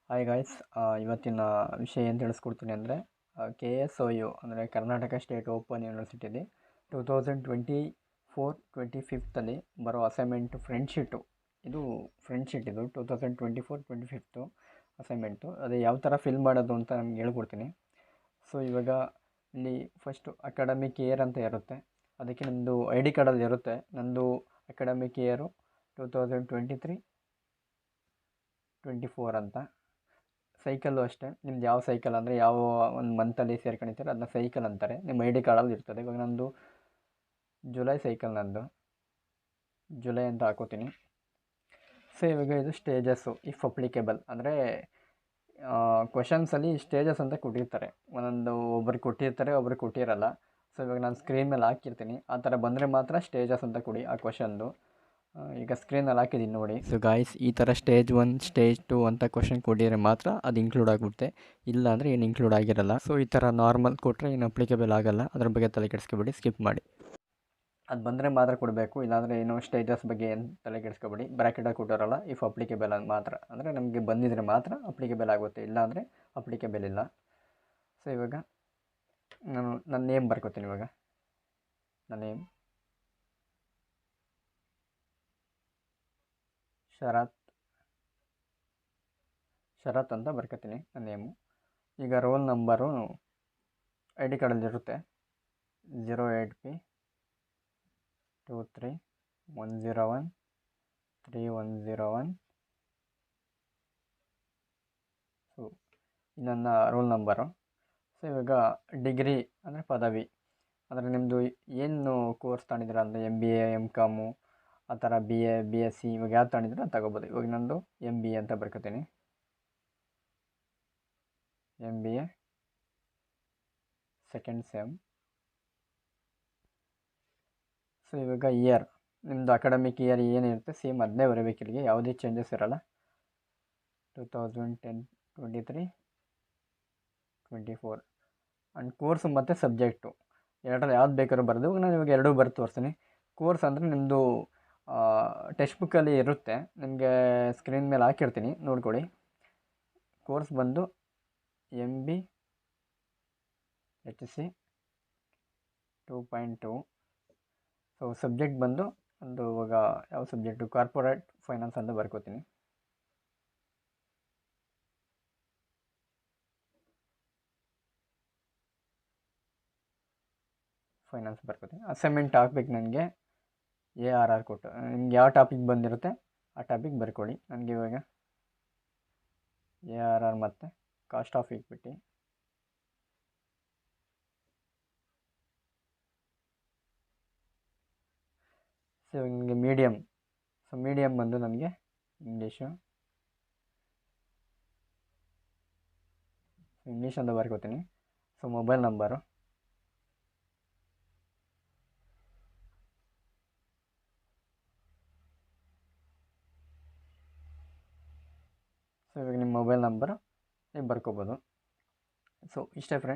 Hi guys, ಇವತ್ತಿನ ವಿಷಯ ಏನು ತಿಳಿಸ್ಕೊಡ್ತೀನಿ ಅಂದರೆ KSOU ಅಂದರೆ ಕರ್ನಾಟಕ ಸ್ಟೇಟ್ ಓಪನ್ ಯೂನಿವರ್ಸಿಟಿಲಿ 2024-25 ಬರೋ ಅಸೈನ್ಮೆಂಟು ಇದು ಫ್ರೆಂಡ್ ಶೀಟ್ 2024-25 ಅಸೈನ್ಮೆಂಟು. ಅದು ಯಾವ ಥರ ಫಿಲ್ ಮಾಡೋದು ಅಂತ ನಮ್ಗೆ ಹೇಳ್ಕೊಡ್ತೀನಿ. ಸೊ ಇವಾಗ ಇಲ್ಲಿ ಫಸ್ಟು ಅಕಾಡೆಮಿಕ್ ಇಯರ್ ಅಂತ ಇರುತ್ತೆ. ಅದಕ್ಕೆ ನಮ್ಮದು ID ಕಾರ್ಡಲ್ಲಿ ಇರುತ್ತೆ. ನಂದು ಅಕಾಡೆಮಿಕ್ ಇಯರು 2023-24 ಅಂತ. ಸೈಕಲ್ಲು ಅಷ್ಟೇ, ನಿಮ್ದು ಯಾವ ಸೈಕಲ್ ಅಂದರೆ ಯಾವ ಒಂದು ಮಂತಲ್ಲಿ ಸೇರ್ಕೊಂಡಿರ್ತಾರೆ ಅದನ್ನ ಸೈಕಲ್ ಅಂತಾರೆ. ನಿಮ್ಮ ID ಕಾರ್ಡಲ್ಲಿ ಇರ್ತದೆ. ಇವಾಗ ನಂದು ಜುಲೈ ಸೈಕಲ್, ಜುಲೈ ಅಂತ ಹಾಕೋತೀನಿ. ಸೊ ಇವಾಗ ಇದು ಸ್ಟೇಜಸ್ಸು ಇಫ್ ಅಪ್ಲಿಕೇಬಲ್ ಅಂದರೆ ಕ್ವಶನ್ಸಲ್ಲಿ ಸ್ಟೇಜಸ್ ಅಂತ ಕೊಟ್ಟಿರ್ತಾರೆ. ಒಬ್ರಿಗೆ ಕೊಟ್ಟಿರ್ತಾರೆ, ಒಬ್ರಿಗೆ ಕೊಟ್ಟಿರಲ್ಲ. ಸೊ ಇವಾಗ ನಾನು ಸ್ಕ್ರೀನ್ ಮೇಲೆ ಹಾಕಿರ್ತೀನಿ. ಆ ಥರ ಬಂದರೆ ಮಾತ್ರ ಸ್ಟೇಜಸ್ ಅಂತ ಕೊಡಿ ಆ ಕ್ವಶನ್ದು. ಈಗ ಸ್ಕ್ರೀನಲ್ಲಿ ಹಾಕಿದ್ದೀನಿ ನೋಡಿ. ಸೊ ಗಾಯ್ಸ್, ಈ ಥರ ಸ್ಟೇಜ್ 1 ಸ್ಟೇಜ್ 2 ಅಂತ ಕ್ವಶನ್ ಕೊಟ್ಟಿದ್ರೆ ಮಾತ್ರ ಅದು ಇನ್ಕ್ಲೂಡ್ ಆಗಿಬಿಡುತ್ತೆ, ಇಲ್ಲ ಅಂದರೆ ಏನು ಇನ್ಕ್ಲೂಡ್ ಆಗಿರಲ್ಲ. ಸೊ ಈ ಥರ ನಾರ್ಮಲ್ ಕೊಟ್ಟರೆ ಏನು ಅಪ್ಲಿಕೇಬಲ್ ಆಗಲ್ಲ. ಅದ್ರ ಬಗ್ಗೆ ತಲೆ ಕೆಡಿಸ್ಕೊಬೇಡಿ, ಸ್ಕಿಪ್ ಮಾಡಿ. ಅದು ಬಂದರೆ ಮಾತ್ರ ಕೊಡಬೇಕು, ಇಲ್ಲಾಂದರೆ ಏನು ಸ್ಟೇಜಸ್ ಬಗ್ಗೆ ಏನು ತಲೆ ಕೆಡಿಸ್ಕೊಬೇಡಿ. ಬ್ರ್ಯಾಕೆಟಾಗಿ ಕೊಟ್ಟೋರಲ್ಲ, ಇಫ್ ಅಪ್ಲಿಕೇಬಲ್ ಅಂತ ಮಾತ್ರ, ಅಂದರೆ ನಮಗೆ ಬಂದಿದ್ರೆ ಮಾತ್ರ ಅಪ್ಲಿಕೇಬಲ್ ಆಗುತ್ತೆ, ಇಲ್ಲಾಂದರೆ ಅಪ್ಲಿಕೇಬಲ್ ಇಲ್ಲ. ಸೊ ಇವಾಗ ನನ್ನ ನೇಮ್ ಬರ್ಕೋತೀನಿ. ಇವಾಗ ನನ್ನ ನೇಮ್ ಶರತ್ ಅಂತ ಬರ್ಕೋತೀನಿ, ನನ್ನ ನೇಮು. ಈಗ ರೋಲ್ ನಂಬರು ID ಕಾರ್ಡಲ್ಲಿರುತ್ತೆ 08P23101301. ಸೊ ನನ್ನ ರೋಲ್ ನಂಬರು. ಸೊ ಇವಾಗ ಡಿಗ್ರಿ ಅಂದರೆ ಪದವಿ, ಅಂದರೆ ನಿಮ್ಮದು ಏನು ಕೋರ್ಸ್ ತಗೊಂಡಿದ್ದೀರ ಅಂದರೆ MBA MCOM ಆ ಥರ BA BSc ಇವಾಗ ಯಾವ್ದು ತಗೊಂಡಿದ್ದೀರ ಅದು ತಗೋಬೋದು. ಇವಾಗ ನಂದು MBA ಅಂತ ಬರ್ಕೋತೀನಿ, MBA ಸೆಕೆಂಡ್ ಸೆಮ್. ಸೊ ಇವಾಗ ಇಯರ್, ನಿಮ್ಮದು ಅಕಾಡೆಮಿಕ್ ಇಯರ್ ಏನಿರುತ್ತೆ ಸೇಮ್ ಅದನ್ನೇ ಬರಬೇಕು, ಇಲ್ಲಿಗೆ ಯಾವುದೇ ಚೇಂಜಸ್ ಇರೋಲ್ಲ. 2023-24 ಆ್ಯಂಡ್ ಕೋರ್ಸ್ ಮತ್ತು ಸಬ್ಜೆಕ್ಟು ಎರಡರಲ್ಲಿ ಯಾವ್ದು ಬೇಕಾದ್ರೂ ಬರೆದು. ನಾನು ಇವಾಗ ಎರಡೂ ಬರೆದು ತೋರಿಸ್ತೀನಿ. ಕೋರ್ಸ್ ಅಂದರೆ ನಿಮ್ಮದು ಟೆಕ್ಸ್ಟ್ ಬುಕ್ಕಲ್ಲಿ ಇರುತ್ತೆ, ನಿಮಗೆ ಸ್ಕ್ರೀನ್ ಮೇಲೆ ಹಾಕಿರ್ತೀನಿ, ನೋಡ್ಕೊಳ್ಳಿ. ಕೋರ್ಸ್ ಬಂದು MB HC 2.2. ಸೊ ಸಬ್ಜೆಕ್ಟ್ ಬಂದು ಇವಾಗ ಯಾವ ಸಬ್ಜೆಕ್ಟು, ಕಾರ್ಪೊರೇಟ್ ಫೈನಾನ್ಸ್ ಅಂತ ಬರ್ಕೋತೀನಿ. ಫೈನಾನ್ಸ್ ಬರ್ಕೋತೀನಿ. ಅಸೈನ್ಮೆಂಟ್ ಹಾಕ್ಬೇಕು ನನಗೆ ARR ಕೊಟ್ಟು. ನಿಮ್ಗೆ ಯಾವ ಟಾಪಿಕ್ ಬಂದಿರುತ್ತೆ ಆ ಟಾಪಿಕ್ ಬರ್ಕೊಳ್ಳಿ. ನನಗೆ ಇವಾಗ ARR ಮತ್ತು ಕಾಸ್ಟ್ ಆಫ್ ಈಕ್ವಿಟಿ. ಸೊ ನಿಮಗೆ ಮೀಡಿಯಮ್, ಸೊ ಮೀಡಿಯಮ್ ಬಂದು ನನಗೆ ಇಂಗ್ಲೀಷ್ ಅಂತ ಬರ್ಕೋತೀನಿ. ಸೊ ಮೊಬೈಲ್ ನಂಬರು ಸೊ ಇವಾಗ ನಿಮ್ಮ ಮೊಬೈಲ್ ನಂಬರ್ ನೀವು ಬರ್ಕೋಬೋದು. ಸೊ ಇಷ್ಟೇ ಫ್ರೆಂಡ್.